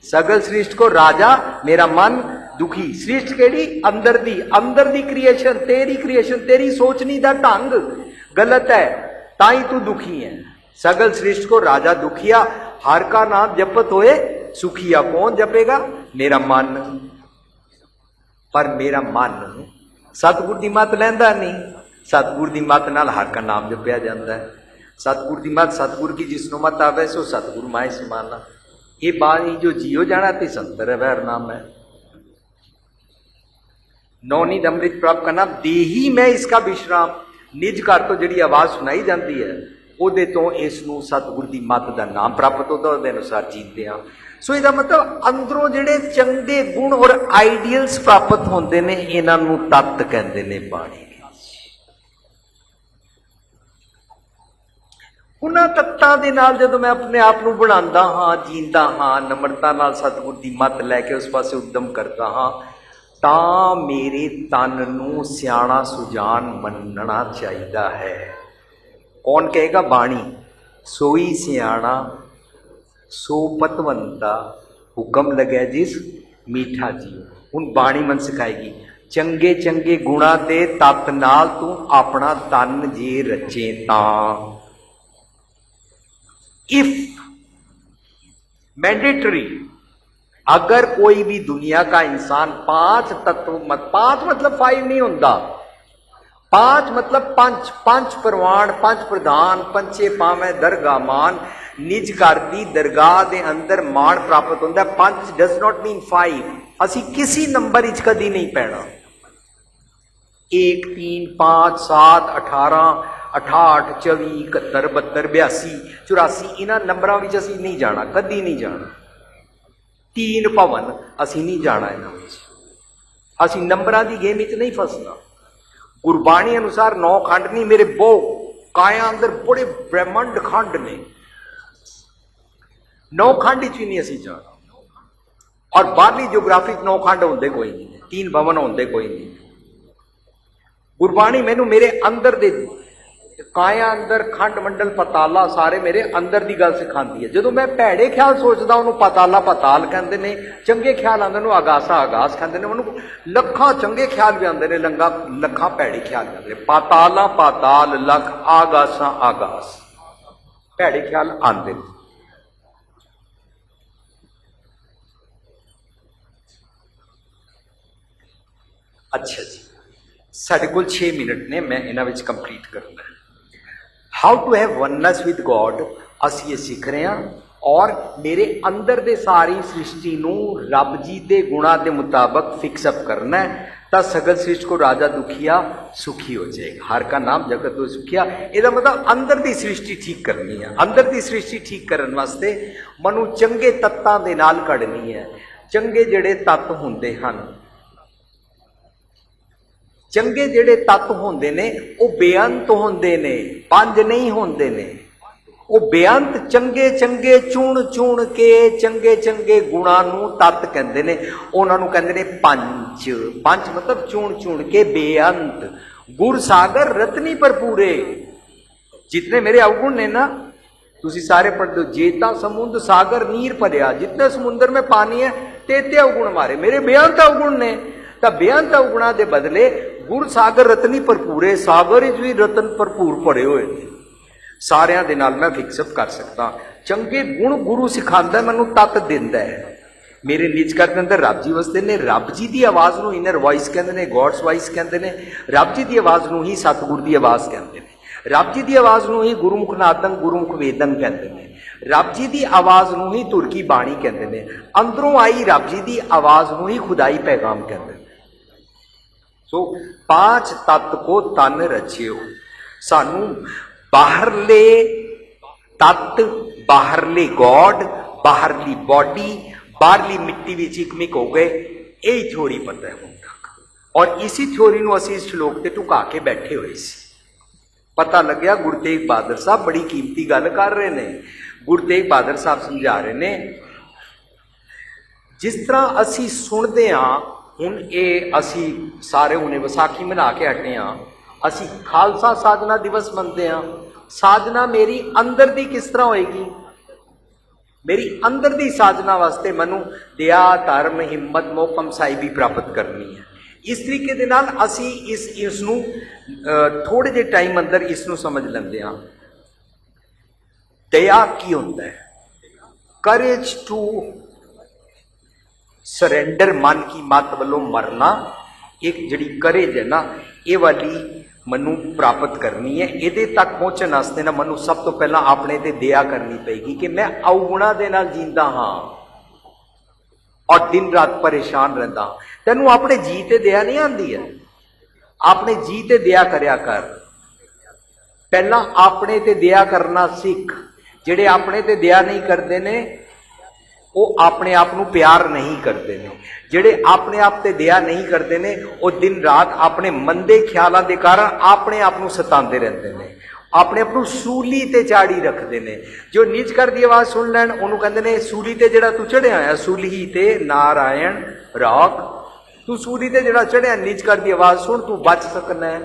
सगल सृष्टि को राजा, मेरा मन दुखी। सृष्टि केड़ी? अंदर दी क्रिएशन, तेरी क्रिएशन, तेरी सोचनी दा ढंग गलत है, ताई तू दुखी है। सगल सृष्टि को राजा दुखिया, हर का नाम जपत होए सुखिया। कौन जपेगा? मेरा मन। पर मेरा मन सतगुर की मत लैंदा नहीं। सतगुर की मत नाल हर का नाम जपया जाता है। सतगुर की मत, सतगुर की जिसनो मत आवे सो सतगुर माए समाना। ये बाणी जो जियो जाना ते संतर वैर नाम है। नौनीत अमृत प्राप्त करना देही में इसका विश्राम। निज घर तो जी आवाज सुनाई जाती है ਉਹਦੇ ਤੋਂ ਇਸ ਨੂੰ सतगुर की मत का नाम प्राप्त होता, ਉਹਦੇ अनुसार जीते हैं। सो इसका मतलब अंदरों ਜਿਹੜੇ ਚੰਗੇ गुण और आइडियल्स प्राप्त होंगे ने, इन्हां ਨੂੰ तत्त कहते ने बाणी। उन्हां तत्तां दे नाल जदों मैं अपने आप ਨੂੰ ਬਣਾਉਂਦਾ हाँ, जींदा हाँ, नम्रता नाल सतगुर की मत लैके उस पासे उद्यम करता हाँ, ਤਾਂ मेरे तन ਨੂੰ ਸਿਆਣਾ ਸੁਜਾਨ ਮੰਨਣਾ ਚਾਹੀਦਾ है। कौन कहेगा? बाणी। सोई सियाणा सो पतवंता, हुक्म लगे जिस मीठा जी। हुण बाणी मन सिखाएगी ਚੰਗੇ ਚੰਗੇ ਗੁਣਾ ਦੇ ਤੱਤ ਨਾਲ ਤੂੰ ਆਪਣਾ ਤਨ ਜੇ ਰਚੇ ਤਾਂ। इफ मैंडेटरी, अगर कोई भी दुनिया का इंसान 5 तत्व, 5 मतलब 5 नहीं होता, 5 मतलब पंच, पंच प्रवाण, पंच प्रधान, पंचे पावे दरगाह मान, निज घर दी दरगाह दे अंदर मान प्राप्त होता है। पंच डज नॉट मीन 5, असी किसी नंबर इच कदी नहीं पैना। 1 3 5 7 18 68 24 71 72 82 84 इन्हां नंबरां विच असीं नहीं जाना, कदी नहीं जाना। 3 भवन असीं नहीं जाना इन्हां विच, असीं नंबरां दी गेम विच नहीं फसना। गुरबाणी अनुसार 9 खंड नहीं, मेरे बहु काया अंदर बड़े ब्रह्मंड खंड ने, 9 खंड विच नहीं असीं जाना। और बाहरली जियोग्राफी 9 खंड होंदे कोई नहीं, 3 भवन होंदे कोई नहीं। गुरबाणी मैनू मेरे अंदर दे काया अंदर खंड मंडल पताला सारे मेरे अंदर की गल सिखाती है। जो मैं भैड़े ख्याल सोचता उन्होंने पताला पताल कहते हैं, चंगे ख्याल आते हैं आगासा आगास कहते हैं, उन्होंने लखा चंगे ख्याल भी आते हैं, लखा भैड़े ख्याल भी आते हैं। पाताला पाताल, लख आगासा आगास, भैड़े ख्याल आते हैं। अच्छा जी, साढ़े को 6 मिनट ने, मैं इन्हां विच कंप्लीट करना है। How to have oneness with God असीं ये सीख रहे हैं। और मेरे अंदर दे सारी सृष्टि नूं रब जी दे गुणा के मुताबक फिक्सअप करना है, तो सगल सृष्टि को राजा दुखिया सुखी हो जाएगा। हर का नाम जगत तो सुखिया, इसका मतलब अंदर की सृष्टि ठीक करनी है। अंदर की सृष्टि ठीक करने वास्ते मनु चंगे तत्तां दे नाल घड़नी है। चंगे जिहड़े तत्त हुंदे हन, चंगे जिहड़े तत्त होंदे ने वो बेअंत होंदे ने, 5 नहीं होंदे ने। वो बेअंत चंगे चंगे चुन चुन के चंगे चंगे गुणां नूं तत्त कहंदे ने, उन्हां नूं कहंदे ने पंच। पंच मतलब चुन चुन के बेअंत। गुर सागर रतनी भरपूरे, जितने मेरे अवगुण ने ना, तुसीं सारे पढ़ दो। जेता समुद्र सागर नीर भरिया, जितने समुद्र में पानी है तेते अवगुण मारे, मेरे बेअंत अवगुण ने। तो बेअंत अवगुणा के बदले गुर सागर रतनी भरपूरे, सागर भी रतन भरपूर भरे हुए थे। सारियां दे नाल मैं फिक्सअप कर सकता। चंगे गुण गुरु सिखांदा, मैनू तत्त दिंदा है। मेरे निज घर के अंदर रब जी वसदे ने, रब जी की आवाज़ नूं इनर वॉइस कहते हैं, गॉड्स वॉइस कहते हैं। रब जी की आवाज़ नूं ही सतगुर की आवाज़ कहते हैं। रब जी की आवाज़ नूं ही गुरुमुख नादन गुरुमुख वेदन कहते हैं। रब जी की आवाज़ नूं ही तुर की बाणी कहते हैं। अंदरों आई रब जी की आवाज़ नूं ही खुदाई पैगाम कहते हैं। सो 5 तत्त को तन रचियो। सानू बाहरले तत्त, बाहरले गॉड, बाहरली बॉडी, बाहरली मिट्टी विच इकमिक हो गए, यही थ्योरी पता है हुण तक। और इसी थ्योरी नूं असीं इस श्लोक ते टुका के बैठे हुए सी। पता लग्या गुरु तेग बहादुर साहब बड़ी कीमती गल कर रहे ने। गुरु तेग बहादुर साहब समझा रहे ने, जिस तरह असीं सुणदे हां, हुण ये असी सारे हुणे विसाखी मना के हटे हाँ, असी खालसा साधना दिवस मनते हाँ। साधना मेरी अंदर दी किस तरह होएगी? मेरी अंदर दी साधना वास्ते मनु दया धर्म हिम्मत मोकम साहिबी प्राप्त करनी है। इस तरीके दे नाल असी इसनू थोड़े जे टाइम अंदर इसनू समझ लेंदे हाँ। दया की होंदा है? करेज टू सरेंडर, मन की मत वालों मरना। एक जिहड़ी करेज है ना, ये वाली मनु प्राप्त करनी है। ये तक पहुंचने वास्ते ना मनु सब तो पहला अपने ते दया करनी पेगी कि मैं अवगुणा दे नाल जींदा हाँ और दिन रात परेशान रहता। तेनू अपने जी ते दया नहीं आती है, अपने जी ते दया करया कर। पहला अपने ते दया करना सीख। जिहड़े अपने ते दया नहीं करते ने वो अपने आप को प्यार नहीं करते हैं। जिहड़े अपने आप ते दया नहीं करते हैं वो दिन रात अपने मंदे ख्यालों के कारण अपने आप को सताते रहते हैं, अपने आप को सूली ते चाड़ी रखते हैं। जो निज घर की आवाज़ सुन लैन उन्होंने कहते हैं सूली ते जिहड़ा तू चढ़िया है, सूली ते नारायण राग, तू सूली ते जिहड़ा चढ़िया निज घर की आवाज़ सुन, तू बच सकना है।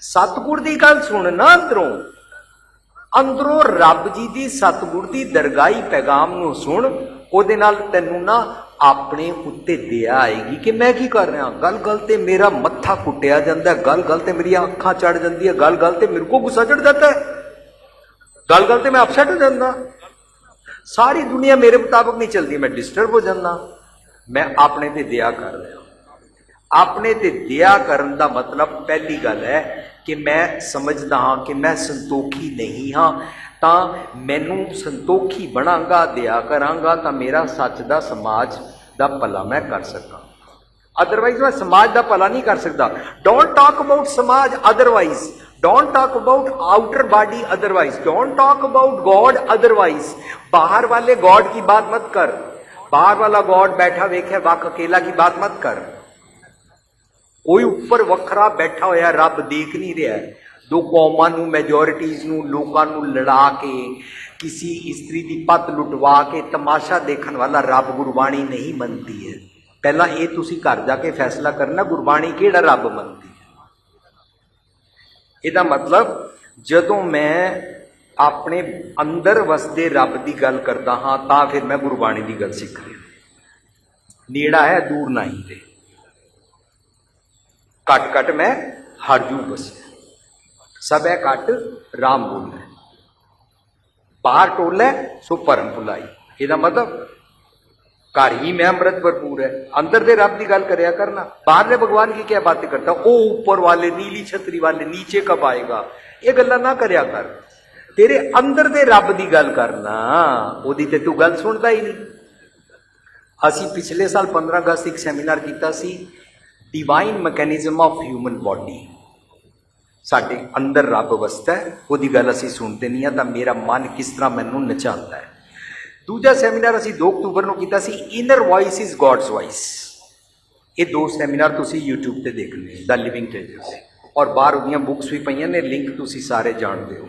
सतगुर की गल सुन ना, अंदरों अंदरों रब जी की सतगुर की दरगाही पैगाम नूं सुन। उहदे नाल तैनूं ना ਆਪਣੇ ਉੱਤੇ ਦਇਆ ਆਏਗੀ ਕਿ ਮੈਂ ਕੀ ਕਰ ਰਿਹਾ। ਗੱਲ ਗੱਲ ਤੇ ਮੇਰਾ ਮੱਥਾ ਕੁੱਟਿਆ ਜਾਂਦਾ, ਗੱਲ ਗੱਲ ਤੇ ਮੇਰੀਆਂ ਅੱਖਾਂ ਚੜ ਜਾਂਦੀਆਂ, ਗੱਲ ਗੱਲ ਤੇ ਮੇਰੇ ਕੋ ਗੁੱਸਾ ਚੜ ਜਾਂਦਾ ਹੈ, ਗੱਲ ਗੱਲ ਤੇ मैं अपसेट हो जाता, सारी दुनिया मेरे मुताबिक नहीं चलती, मैं डिस्टर्ब हो जाता। मैं अपने ते दया कर रहा। अपने ते दया करन दा मतलब पहली गल है कि मैं समझदा हाँ कि मैं संतोखी नहीं हाँ, तो मैनू संतोखी बनांगा, दया करांगा तो मेरा सच दा समाज दा भला मैं कर सकां। अदरवाइज मैं समाज दा भला नहीं कर सकता। डोंट टॉक अबाउट समाज otherwise, don't talk about outer body otherwise, don't talk about God otherwise. बाहर वाले गॉड की बात मत कर, बाहर वाला गॉड बैठा वेखे वक अकेला की बात मत कर। कोई ऊपर वखरा बैठा होया रब देख नहीं रहा है। दो कौमां नूं, मैजोरिटीज़ नूं, लोकां नूं लड़ा के, किसी स्त्री की पत लुटवा के तमाशा देखने वाला रब गुरबाणी नहीं मनती है। पहला ये तुसी घर जाके फैसला करना गुरबाणी किहड़ा रब मनती है। ਇਹਦਾ मतलब ਜਦੋਂ मैं अपने अंदर वसदे रब की गल करता हाँ तो फिर मैं गुरबाणी की गल सीख रहा। नेड़ा है दूर नहीं रे, कट कट मैं हरजू बसे, सब है कट राम बोले, बाहर टोले सो परम भुलाई। ਇਹਦਾ मतलब घर ही में अमृत भरपूर है। अंदर दे रब की गल करया करना, बाहरले भगवान की क्या बातें करता, ओ ऊपर वाले नीली छतरी वाले नीचे कब आएगा, ये गल्ला ना करया कर। तेरे अंदर दे रब की गल करना, ओदी ते तू गल सुनता ही नहीं। असी पिछले साल 15 अगस्त एक सैमीनार किया सी, divine mechanism of human body. साडे अंदर रब वसता है, ओदी गल असी सुनते नहीं है, तो मेरा मन किस तरह मैनू नचाता है। दूजा सैमीनार असी 2 अक्तूबर को किया सी, inner voice is God's voice. ये 2 सैमीनार तुसी यूट्यूब पे देखने, द लिविंग ट्रेजर्स, और बाहर उदियां बुक्स भी पईयां ने, लिंक तुसी सारे जानते हो।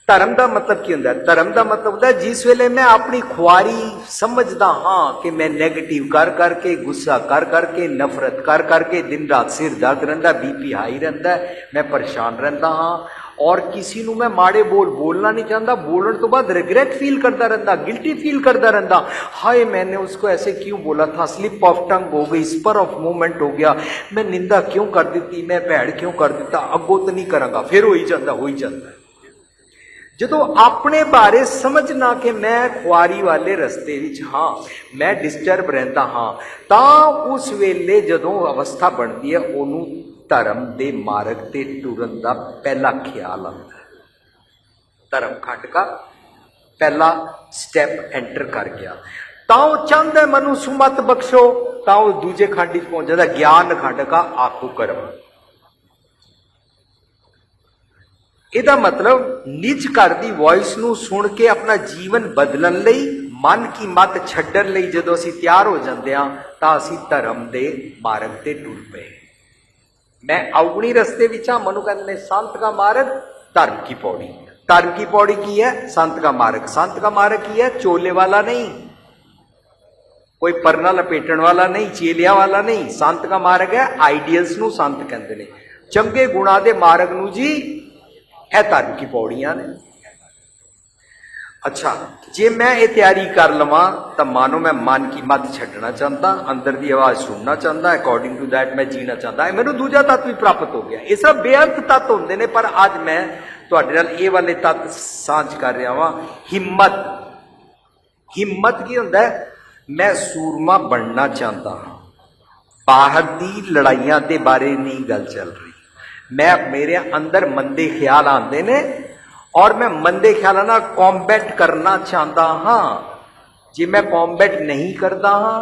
धर्म का मतलब की होंदा है? धर्म का मतलब होता है जिस वेले मैं अपनी खुआरी समझदा हाँ कि मैं नैगेटिव कर करके, गुस्सा कर करके, नफरत कर करके दिन रात सिर दर्द रहिंदा, बीपी हाई रहिंदा, मैं परेशान रहिंदा हाँ, और किसी को मैं माड़े बोलना नहीं चाहता, बोलने तो बाद रिग्रेट फील करता रहता, गिल्टी फील करता रहता, हाय मैंने उसको ऐसे क्यों बोला था, स्लिप ऑफ टंग हो गई, स्पर ऑफ मूवमेंट हो गया, मैं निंदा क्यों कर दी, मैं भैड़ क्यों कर दिता, अगों तो नहीं करांगा, फिर हो ही जाता। जो अपने बारे समझना कि मैं खुआरी वाले रस्ते विच हाँ, मैं डिस्टर्ब रहता हाँ, तो उस वेले जदों अवस्था बनती है उन्हों धर्म के मार्ग से टुरन का पहला ख्याल आता है। धर्म खंड का पहला स्टैप एंटर कर गया, तो चाहता है मनु सुमत बख्शो, तो दूजे खंड पहुंच जाता ज्ञान खंड का आकू कर्म। ਇਹਦਾ मतलब निज घर की वॉइस नूं सुन के अपना जीवन बदलन लई, मन की मत छड्डण लई जदों असीं तैयार हो जाते हैं तो असीं धर्म के मार्ग से टुर पे। मैं अवगुणी रस्ते विच हाँ, मनु कहते हैं संत का मार्ग धर्म की पौड़ी। धर्म की पौड़ी की है? संत का मार्ग। संत का मार्ग की है? चोले वाला नहीं, कोई परना लपेटण वाला नहीं, चेलिया वाला नहीं। संत का मार्ग है आइडियल्स नूं संत कहते हैं, चंगे गुणा दे मार्ग नूं जी है धर्म की पौड़ियां ने। अच्छा, जे मैं ये तैयारी कर लवां तो मानो मैं मन की मत छड्डना चाहता, अंदर की आवाज सुनना चाहता, अकॉर्डिंग टू दैट मैं जीना चाहता, मैनू दूजा तत्व भी प्राप्त हो गया। ये सब बेअर्थ तत्व होंदे ने, पर अज मैं तुहाडे नाल ये वाले तत्व सांझ कर रहा वां। हिम्मत। हिम्मत की हुंदा है? मैं सूरमा बनना चाहता हाँ, बाहर की लड़ाइयां के बारे नहीं गल चल रही। मैं मेरे अंदर मंदे ख्याल आते ने और मैं मंदे ख्यालों नाल कॉम्बैट करना चाहता हाँ। जे मैं कॉम्बैट नहीं करता हाँ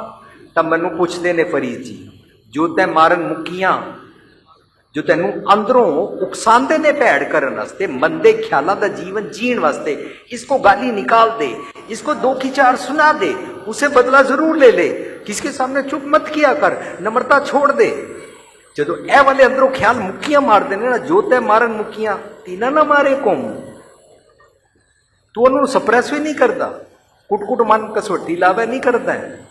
तो मैनू पूछते ने फरीद जी, जो तै मारन मुक्कियां, जो तेनू अंदरों उकसाते ने भैड़ करन वास्ते, मंदे ख्यालों का जीवन जीण वास्ते, इसको गाली निकाल दे, इसको 2 की 4 सुना दे, उसे बदला जरूर ले ले, किसके सामने चुप मत किया कर, नम्रता छोड़ दे। जो ए वाले अंदरों ख्याल मुक्कियां मारते हैं ना, जो तय मारन मुक्कियां तीना ना मारे कौम, तू उन्होंने सप्रेस भी नहीं करता, कुट कुट मन कसवटी लावे नहीं करता है।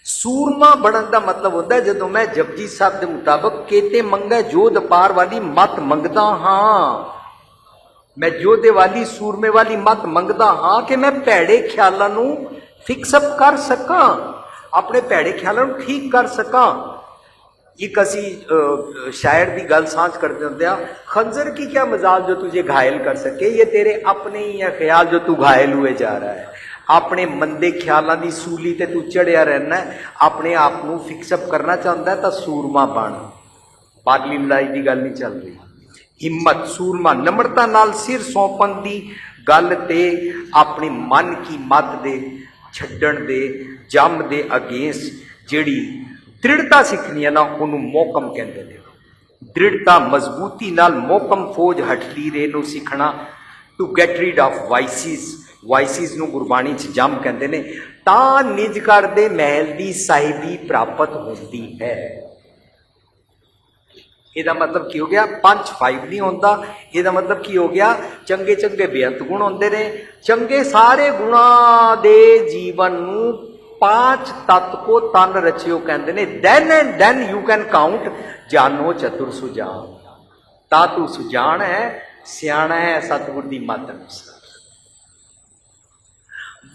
सूरमा बनन का मतलब होता है जो मैं जपजी साहब के मुताबिक केते मंगे जोध पार वाली मत मंगदा हाँ, मैं जोधे वाली सूरमे वाली मत मंगदा हाँ कि मैं भैड़े ख्यालों ਫਿਕਸਅਪ ਕਰ ਸਕਾਂ, ਆਪਣੇ ਭੈੜੇ ਖਿਆਲਾਂ ਨੂੰ ਠੀਕ ਕਰ ਸਕਾਂ। एक असी शायर की गल सांझ करते होंगे, खंजर की क्या मजाल जो तुझे घायल कर सके, ये तेरे अपने ही है ख्याल जो तू घायल हुए जा रहा है। अपने मंदे ख्यालों की सूली ते तू चढ़िया रहना है, अपने आप को फिक्सअप करना चाहता है तो सूरमा बन। पागली लड़ाई की गल नहीं चल रही। हिम्मत, सूरमा, नम्रता नाल सिर सौंपन की गल ते अपने मन की मत दे छड्डण दे जम दे अगेंस्ट जिहड़ी दृढ़ता सीखनी है ना, उन्होंने मोकम कहते हैं। दृढ़ता मजबूती नाल मोकम फौज हठलीरे नूं सीखना। To get rid of vices, vices नूं गुरबाणी च जम कहते हैं। तां निज घर दे महल दी साहिबी प्राप्त होती है। ਇਹਦਾ मतलब की हो गया, 5-5 नहीं होता। ਇਹਦਾ मतलब की हो गया, चंगे चंगे बेअंत गुण होंदे ने। चंगे सारे गुणां दे जीवन नूं 5 तत्व को तन रचियो कहते ने। then and then you can count जानो चतुर सुजान। ता तू सुजान है, सियाणा है सतगुर दी मत अनुसार।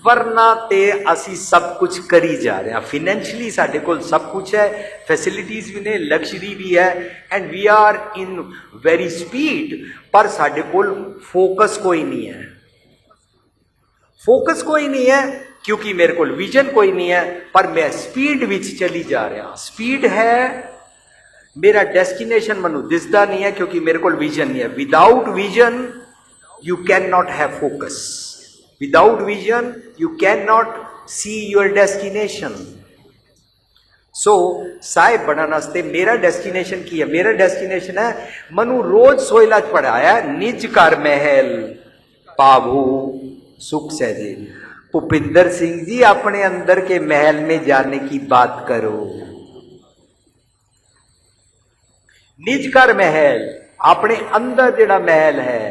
वरना ते असी सब कुछ करी जा रहे हैं। फाइनैंशियली साडे कोल सब कुछ है, फैसिलिटीज भी ने, लग्जरी भी है, and we are in very speed, पर साडे कोल फोकस कोई नहीं है। फोकस कोई नहीं है क्योंकि मेरे को विजन कोई नहीं है, पर मैं स्पीड विच चली जा रहा। स्पीड है, मेरा डेस्टिनेशन मनु दिसदा नहीं है क्योंकि मेरे को विजन नहीं है। Without vision you can not have focus. Without vision you can not see your destination. So साहिब बनने वास्ते मेरा डेस्टिनेशन की है? मेरा डेस्टिनेशन है, मनु रोज सोयला च पढ़ाया, निज घर महल पावो सुख सहजे। भूपिंदर सिंह जी, अपने अंदर के महल में जाने की बात करो। निज घर महल, अपने अंदर जेड़ा महल है,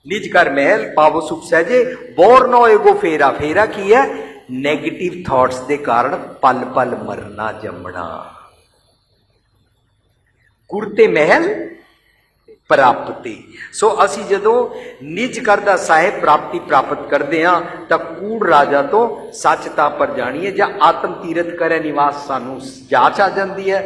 निज घर महल पावो सुख सहजे। बोर न होएगो फेरा। फेरा की है? नेगेटिव थॉट्स के कारण पल पल मरना जमना। गुरते महल प्राप्ति। सो असी जदों निज घर दा साहिब प्राप्ति प्राप्त करते हैं तो कूड़ राजा तो सचता पर जानिए, या आत्म तीरथ करे निवास सानू जाच आ जाती है।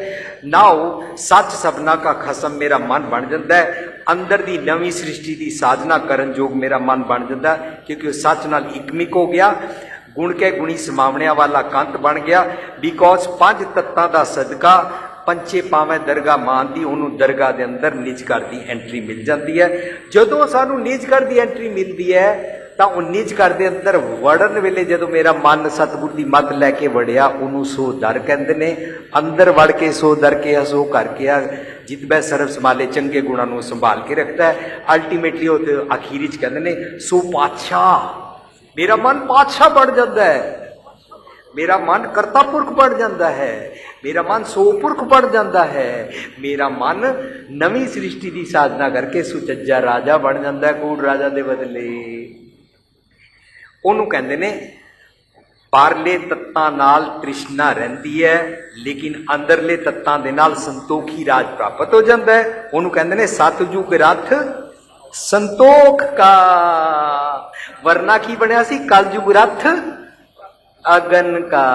नाओ सच सबना का खसम मेरा मन बन जाता है। अंदर दी नवी सृष्टि की साधना करन जोग मेरा मन बन जाता है, क्योंकि वह सच नाल इकमिक हो गया। गुण के गुणी समावणिया वाला कंत बन गया। बिकॉज 5 तत्तां दा सदका पंचे पावे दरगाह मान दी, उन्होंने दरगाह के अंदर निज घर की एंट्री मिल जाती है। जदों सानू निज घर की एंट्री मिलती है तो निज घर के अंदर वड़न वेले जो मेरा मन सतगुर की मत लैके वड़िया, उन्होंने सो दर कहते हैं। अंदर वड़ के सो दर के आ, सो करके आ, जित बै सर्व संभाले चंगे गुणों को संभाल के रखता है। अल्टीमेटली वो आखिरी च कहते हैं सो पातशाह। मेरा मन पातशाह बढ़ जाता है, मेरा मन करता पुरख बढ़ जाता है, मेरा मन सोपुरख बढ़ जाता है, मेरा मन नवी सृष्टि की साधना करके सुचज्जा राजा बन जाता है। कूड़ राजा के बदले उन्होंने कहते ने बारले तत्तां नाल तृष्णा रहिंदी है, लेकिन अंदरले तत्तां दे नाल संतोखी राज प्राप्त हो जाता है। उन्होंने कहते ने सतयुग रथ संतोख का। वरना की बनया सी? कलयुग रथ अगन का।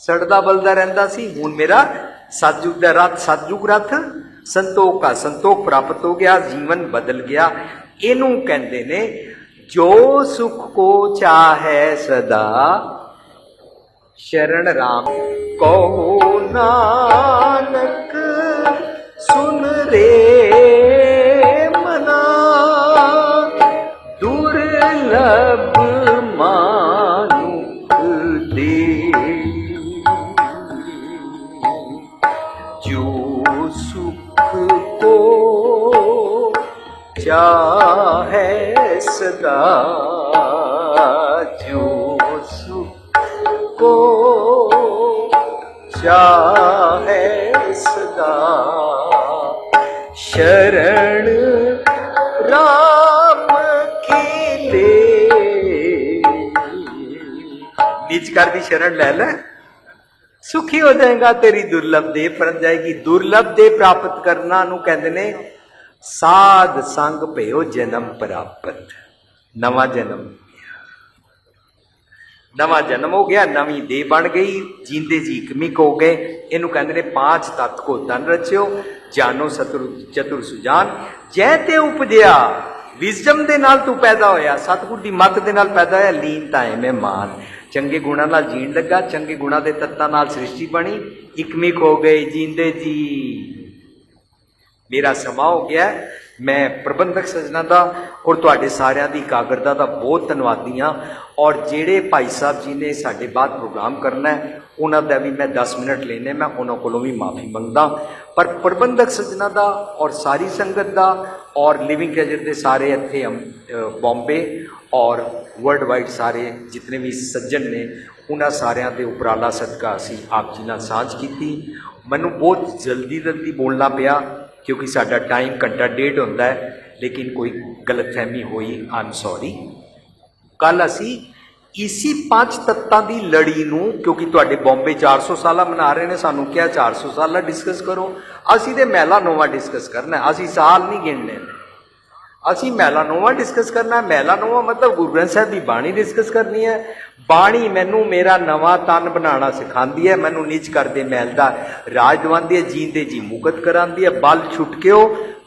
सड़दा बलदा रहिंदा सी, हुण मेरा सतयुग दा रथ, सतयुग रथ संतोख का। संतोख प्राप्त हो गया, जीवन बदल गया। इनू कहते ने जो सुख को चाहे सदा शरण राम कहो नानक सुन रे मना। दुर्लभ मानुख दे जो सुख को चाहे सदा, जो सुख को चाहे सदा शरण राम की ले। निज घर की शरण ले ले, सुखी हो जाएगा। तेरी दुर्लभ देह बन जाएगी। दुर्लभ देह प्राप्त करना नू कहते ने साध संग भयो जन्म प्राप्त। नवा जन्म। नवा जन्म हो गया, नवी देह बन गई, जींदे जी इकमिक हो गए। इनू कहते ने पांच तत्त को तन रचियो, जानो चतुर सुजान, जै ते उपजया विजडम दे नाल तू पैदा होया, सतगुर दी मत दे नाल पैदा होया, लीन ताए में मान, चंगे गुणा नाल जीण लगा, चंगे गुणा दे तत्तां नाल सृष्टि बनी, इकमिक हो गए जींदे जी। मेरा समा हो गया, मैं प्रबंधक सजना का और तुहाडे सारिਆਂ ਦੀ ਇਕਾਗਰਤਾ ਦਾ बहुत धन्नवादी हाँ। और ਜਿਹੜੇ भाई साहब जी ने साढ़े बाद प्रोग्राम करना है उन्होंने भी मैं 10 मिनट लेने, मैं उन्होंने कोलों भी माफ़ी मंगदा, पर प्रबंधक सजना का और सारी संगत का और लिविंग ट्रेजर के सारे इत्थे बॉम्बे और वर्ल्ड वाइड सारे जितने भी सज्जन ने उन्होंने सारिਆਂ ਦੇ उपराला सदका असी आप जी नाल साझ की। मैनू बहुत जल्दी बोलना पिया क्योंकि साडा टाइम घंटा डेढ़ होंदा है, लेकिन कोई गलतफहमी हुई, आई एम सॉरी। कल असी इसी पांच तत्तां दी लड़ी नूं, क्योंकि तुहाडे बॉम्बे 400 साला मना रहे ने, सानू क्या 400 साला डिस्कस करो, असी तो मैला नोवा डिस्कस करना है, असी साल नहीं गिनने, असी मैला नोवा डिस्कस करना है। मैला नोवा मतलब गुरु ग्रंथ साहब की बाणी डिस्कस करनी है। बाणी मैनू मेरा नवा तन बनाना सिखाती है, मैनू निज कर दे मैल दा राज दवांदी है, जींदे जी मुकत करांदी है, बल छुटक्यो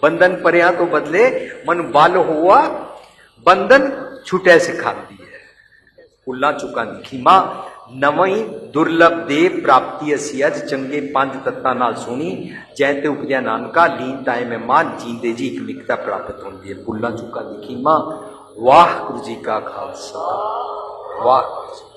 बंधन परियां तो बदले, मन बल हुआ बंधन छुटे सिखाती है, फुल्लां चुकां दी खीमा, नवी दुर्लभ दे प्राप्ति असी अज, चंगे पंज तत्तां नाल सुनी, जै ते उपजया नानका, लीन ताए में मान, जींदे जी इकमिकता प्राप्त होंदी है, फुल्लां चुकां दी खीमा। वाहिगुरू जी का खालसा, वाहिगुरू जी।